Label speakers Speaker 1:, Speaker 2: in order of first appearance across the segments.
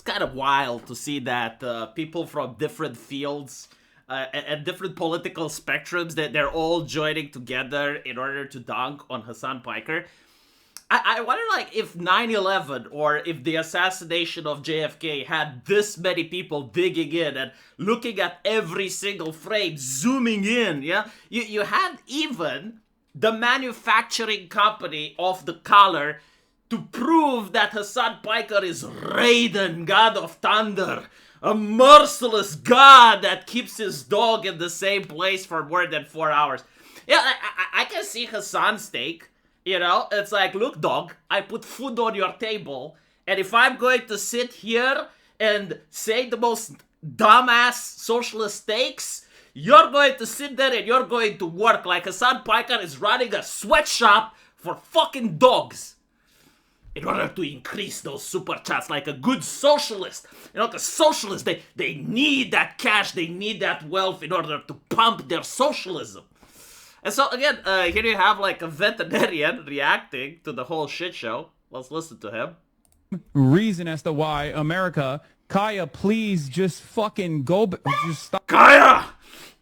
Speaker 1: kind of wild to see that people from different fields and different political spectrums, that they're all joining together in order to dunk on Hassan Piker. I wonder, like, if 9/11 or if the assassination of JFK had this many people digging in and looking at every single frame, zooming in, yeah? You had even the manufacturing company of the collar to prove that Hassan Piker is Raiden, God of Thunder, a merciless god that keeps his dog in the same place for more than 4 hours. Yeah, I can see Hassan's take. You know, it's like, look, dog, I put food on your table, and if I'm going to sit here and say the most dumbass socialist takes, you're going to sit there and you're going to work like Hassan Piker is running a sweatshop for fucking dogs in order to increase those super chats like a good socialist. You know, the socialists, they need that cash, they need that wealth in order to pump their socialism. And so, again, here you have, like, a veterinarian reacting to the whole shit show. Let's listen to him.
Speaker 2: Reason as to why America, Kaya, please just fucking go, just stop.
Speaker 1: Kaya!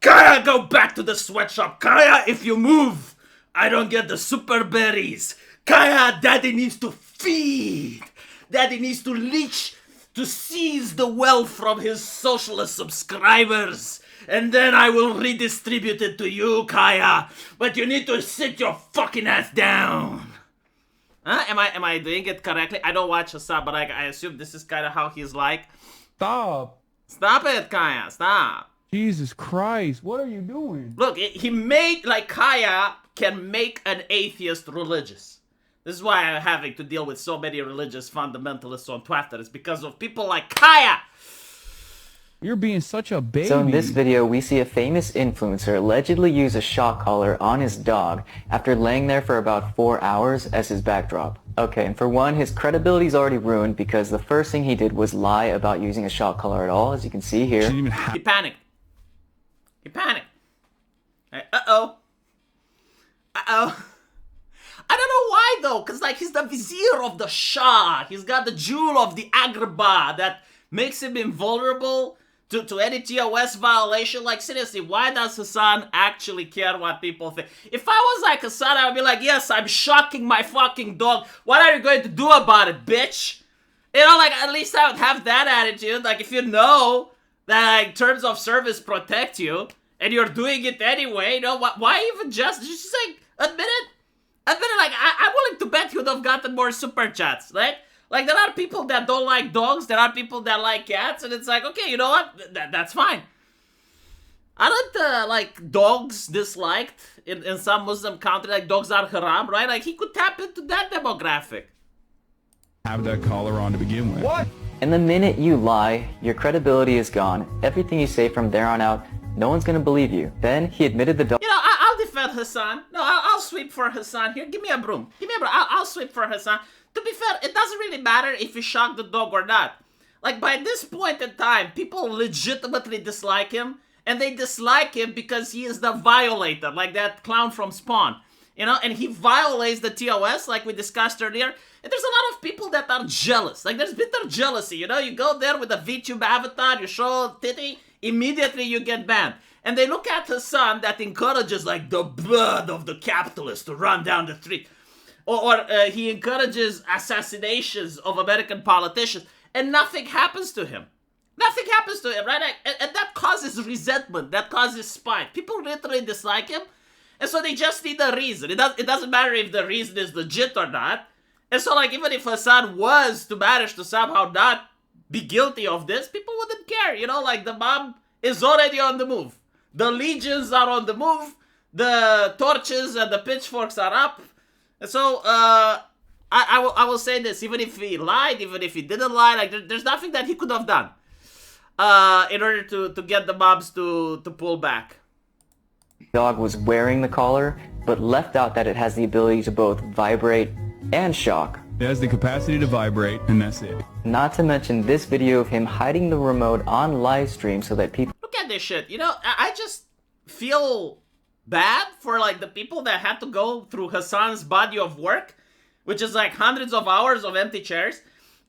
Speaker 1: Kaya, go back to the sweatshop. Kaya, if you move, I don't get the super berries. Kaya, daddy needs to feed. Daddy needs to leech, to seize the wealth from his socialist subscribers. And then I will redistribute it to you, Kaya. But you need to sit your fucking ass down. Huh? Am I doing it correctly? I don't watch Hassan, but I assume this is kind of how he's like.
Speaker 2: Stop.
Speaker 1: Stop it, Kaya. Stop.
Speaker 2: Jesus Christ. What are you doing?
Speaker 1: Look, he made, like, Kaya can make an atheist religious. This is why I'm having to deal with so many religious fundamentalists on Twitter. It's because of people like Kaya.
Speaker 2: You're being such a baby.
Speaker 3: So in this video, we see a famous influencer allegedly use a shock collar on his dog after laying there for about 4 hours as his backdrop. Okay, and for one, his credibility is already ruined because the first thing he did was lie about using a shock collar at all, as you can see here.
Speaker 1: He panicked. He panicked. Uh-oh. Uh-oh. I don't know why, though, because, like, he's the vizier of the Shah. He's got the jewel of the Agrabah that makes him invulnerable to any TOS violation. Like, seriously, why does Hassan actually care what people think? If I was like Hassan, I would be like, yes, I'm shocking my fucking dog. What are you going to do about it, bitch? You know, like, at least I would have that attitude. Like, if you know that, like, terms of service protect you, and you're doing it anyway, you know, why even just like, admit it? Admit it, like, I'm willing to bet you would have gotten more super chats, right? Like, there are people that don't like dogs, there are people that like cats, and it's like, okay, you know what? That's fine. Aren't, like, dogs disliked in some Muslim country? Like, dogs are haram, right? Like, he could tap into that demographic.
Speaker 2: Have that collar on to begin with.
Speaker 1: What?
Speaker 3: And the minute you lie, your credibility is gone. Everything you say from there on out, no one's gonna believe you. Then he admitted the dog.
Speaker 1: You know, I'll defend Hassan. No, I'll sweep for Hassan here. Give me a broom. Give me a broom. I'll sweep for Hassan. To be fair, it doesn't really matter if you shock the dog or not. Like, by this point in time, people legitimately dislike him. And they dislike him because he is the violator, like that clown from Spawn. You know, and he violates the TOS, like we discussed earlier. And there's a lot of people that are jealous. Like, there's bitter jealousy, you know? You go there with a VTube avatar, you show titty, immediately you get banned. And they look at Hassan that encourages, like, the blood of the capitalists to run down the street. Or he encourages assassinations of American politicians, and nothing happens to him. Nothing happens to him, right? And that causes resentment. That causes spite. People literally dislike him, and so they just need a reason. It doesn't matter if the reason is legit or not. And so, like, even if Hassan was to manage to somehow not be guilty of this, people wouldn't care. You know, like, the mob is already on the move. The legions are on the move. The torches and the pitchforks are up. And so, I will say this, even if he lied, even if he didn't lie, like, there's nothing that he could have done in order to get the mobs to pull back.
Speaker 3: Dog was wearing the collar, but left out that it has the ability to both vibrate and shock.
Speaker 2: It has the capacity to vibrate, and that's it.
Speaker 3: Not to mention this video of him hiding the remote on live stream so that people...
Speaker 1: Look at this shit, you know, I just feel bad for, like, the people that had to go through Hassan's body of work, which is like hundreds of hours of empty chairs,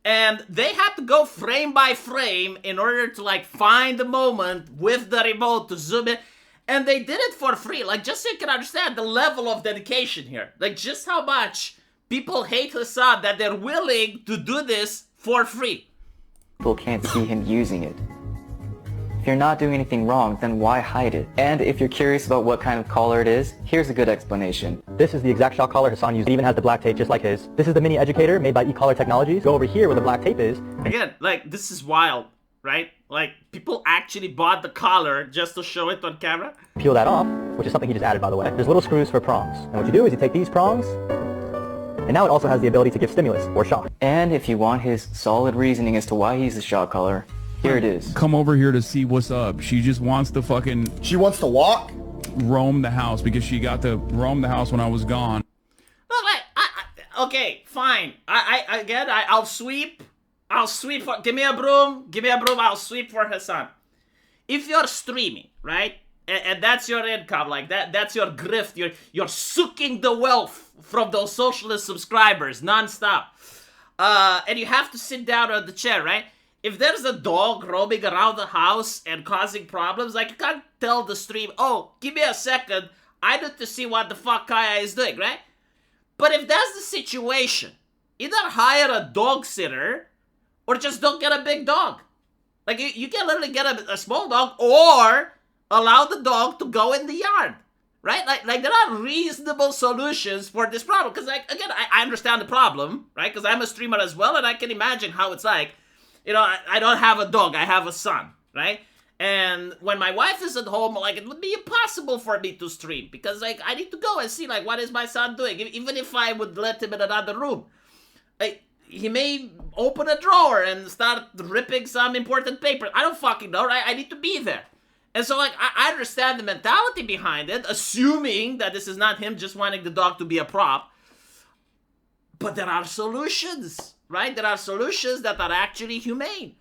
Speaker 1: And they had to go frame by frame in order to like find the moment with the remote to zoom in. And they did it for free. Like, just so you can understand the level of dedication here. Like, just how much people hate Hassan that they're willing to do this for free.
Speaker 3: People can't see him using it. If you're not doing anything wrong, then why hide it? And if you're curious about what kind of collar it is, here's a good explanation.
Speaker 4: This is the exact shock collar Hassan used. It even has the black tape just like his. This is the mini educator made by eCollar Technologies. Go over here where the black tape is.
Speaker 1: Again, like, this is wild, right? Like, people actually bought the collar just to show it on camera.
Speaker 4: Peel that off, which is something he just added, by the way. There's little screws for prongs. And what you do is you take these prongs, and now it also has the ability to give stimulus or shock.
Speaker 3: And if you want his solid reasoning as to why he's a shock collar, here it is.
Speaker 2: Come over here to see what's up. She just wants to fucking
Speaker 5: She wants to walk?
Speaker 2: roam the house because she got to roam the house when I was gone.
Speaker 1: Look, like, okay, fine. I'll sweep. I'll sweep for, give me a broom, I'll sweep for Hassan. If you're streaming, right, and that's your income, like that's your grift, you're sucking the wealth from those socialist subscribers nonstop, and you have to sit down on the chair, right? If there's a dog roaming around the house and causing problems, like, you can't tell the stream, oh, give me a second, I need to see what the fuck Kaya is doing, right? But if that's the situation, either hire a dog sitter or just don't get a big dog. Like, you can literally get a small dog or allow the dog to go in the yard, right? Like there are reasonable solutions for this problem. Because, like, again, I understand the problem, right? Because I'm a streamer as well, and I can imagine how it's like. You know, I don't have a dog, I have a son, right? And when my wife is at home, like, it would be impossible for me to stream. Because, like, I need to go and see, like, what is my son doing? Even if I would let him in another room. Like, he may open a drawer and start ripping some important paper. I don't fucking know, right? I need to be there. And so, like, I understand the mentality behind it, assuming that this is not him just wanting the dog to be a prop. But there are solutions, right? There are solutions that are actually humane.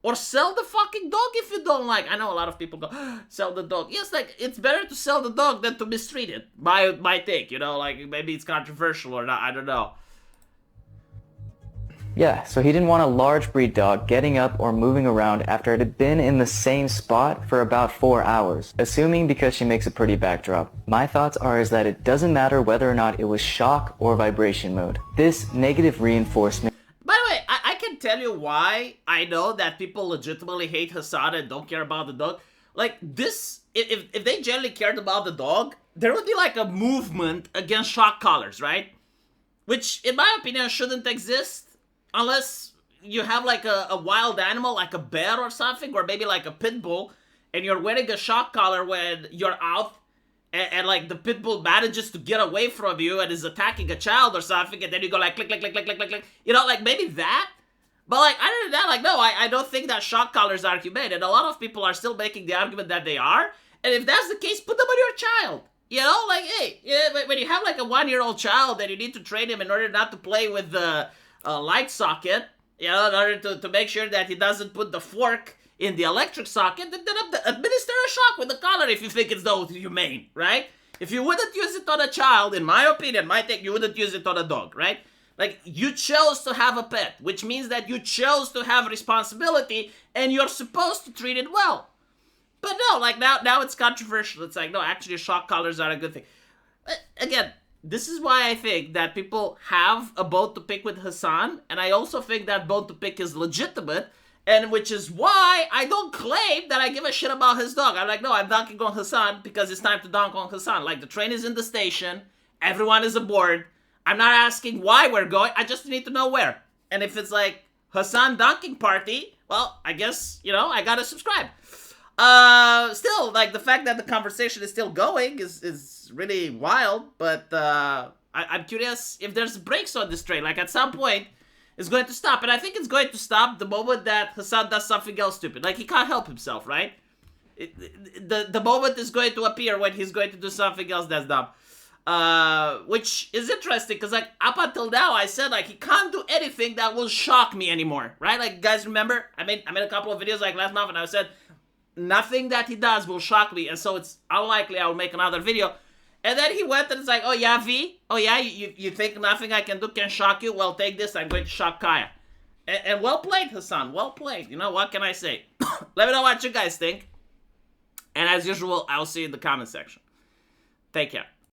Speaker 1: Or sell the fucking dog if you don't like. I know a lot of people go, sell the dog. Yes, like, it's better to sell the dog than to mistreat it. My take, you know, like, maybe it's controversial or not, I don't know.
Speaker 3: Yeah, so he didn't want a large breed dog getting up or moving around after it had been in the same spot for about 4 hours, assuming because she makes a pretty backdrop. My thoughts are is that it doesn't matter whether or not it was shock or vibration mode. This negative reinforcement.
Speaker 1: By the way, I can tell you why I know that people legitimately hate Hassan and don't care about the dog. Like, this, if they genuinely cared about the dog, there would be like a movement against shock collars, right? Which, in my opinion, shouldn't exist. Unless you have like a wild animal, like a bear or something, or maybe like a pit bull, and you're wearing a shock collar when you're out, and like the pit bull manages to get away from you and is attacking a child or something, and then you go like click, click, click, click, click, click, click. You know, like maybe that. But like, other than that, like, no, I don't think that shock collars are humane, and a lot of people are still making the argument that they are. And if that's the case, put them on your child. You know, like, hey, when you have like a 1-year-old child and you need to train him in order not to play with the light socket, you know, in order to make sure that he doesn't put the fork in the electric socket, then administer a shock with the collar if you think it's so humane, right? If you wouldn't use it on a child, in my opinion, my take, you wouldn't use it on a dog, right? Like, you chose to have a pet, which means that you chose to have responsibility, and you're supposed to treat it well. But no, like, now it's controversial. It's like, no, actually, shock collars are a good thing. Again, this is why I think that people have a bone to pick with Hassan, and I also think that bone to pick is legitimate, and which is why I don't claim that I give a shit about his dog. I'm like, no, I'm dunking on Hassan because it's time to dunk on Hassan. Like, the train is in the station, everyone is aboard. I'm not asking why we're going, I just need to know where. And if it's like Hassan dunking party, well, I guess, you know, I gotta subscribe. Still, like, the fact that the conversation is still going is really wild, but I'm curious if there's brakes on this train. Like, at some point, it's going to stop, and I think it's going to stop the moment that Hassan does something else stupid. Like, he can't help himself, right? The moment is going to appear when he's going to do something else that's dumb. Which is interesting, because, like, up until now, I said, like, he can't do anything that will shock me anymore, right? Like, guys, remember? I made a couple of videos, like, last month, and I said, nothing that he does will shock me, and so it's unlikely I will make another video. And then he went and it's like, oh yeah, V? Oh yeah, you think nothing I can do can shock you? Well, take this, I'm going to shock Kaya. And well played, Hassan. Well played. You know, what can I say? Let me know what you guys think. And as usual, I'll see you in the comment section. Take care.